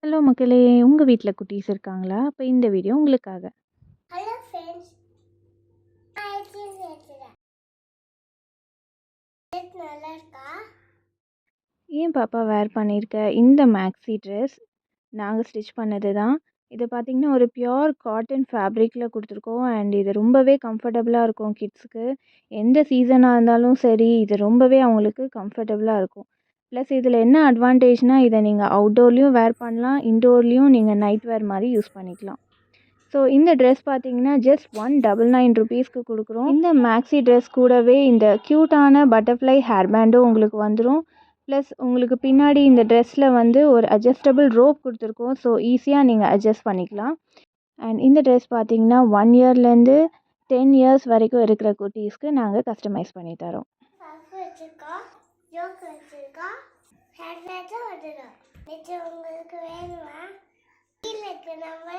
Hello மக்களே! உங்க வீட்ல குட்டீஸ் இருக்காங்களா? அப்ப இந்த வீடியோ உங்களுக்காக. ஹலோ ஃப்ரெண்ட்ஸ், நான் எப்படி பேசுகிறேன்? நல்லா இருக்கா? ஏன் பாப்பா வேர் பண்ணியிருக்க இந்த மேக்ஸி ட்ரெஸ் நாங்க ஸ்டிச் பண்ணது தான். இது பார்த்தீங்கன்னா, ஒரு பியூர் காட்டன் ஃபேப்ரிக்ல குடுத்துருக்கோம். இது ரொம்பவே கம்ஃபர்டபுளா இருக்கும் கிட்ஸுக்கு. எந்த சீசனா இருந்தாலும் சரி, இது ரொம்பவே அவங்களுக்கு கம்ஃபர்டபுளா இருக்கும். ப்ளஸ் இதில என்ன அட்வான்டேஜ்னா, இத நீங்க அவுட்டோர்லயும் வேர் பண்ணலாம். இன்டோர்லயும் நீங்க நைட் வேர் மாரி யூஸ் பண்ணிக்கலாம். ஸோ இந்த ட்ரெஸ் பார்த்தீங்கன்னா, ஜஸ்ட் ₹199க்கு குடுக்குறோம். இந்த மேக்ஸி ட்ரெஸ் கூடவே இந்த க்யூட்டான பட்டர்ஃப்ளை ஹேர் பேண்டும் உங்களுக்கு வந்துரும். ப்ளஸ் உங்களுக்கு பின்னாடி இந்த ட்ரெஸ்ஸில் வந்து ஒரு அட்ஜஸ்டபிள் ரோப் குடுத்துருக்கோம். ஸோ ஈஸியாக நீங்கள் அட்ஜஸ்ட் பண்ணிக்கலாம். இந்த ட்ரெஸ் பார்த்தீங்கன்னா, 1 இயர்லேருந்து 10 இயர்ஸ் வரைக்கும் இருக்கிற குட்டீஸ்க்கு நாங்க கஸ்டமைஸ் பண்ணி தரோம். பஃப் வச்சிருக்கா, ஜோக் வச்சிருக்கா, ஹேர் பேட்டும் வந்துடும். இது உங்களுக்கு வேணுமா? கீழே இருக்க நம்பர்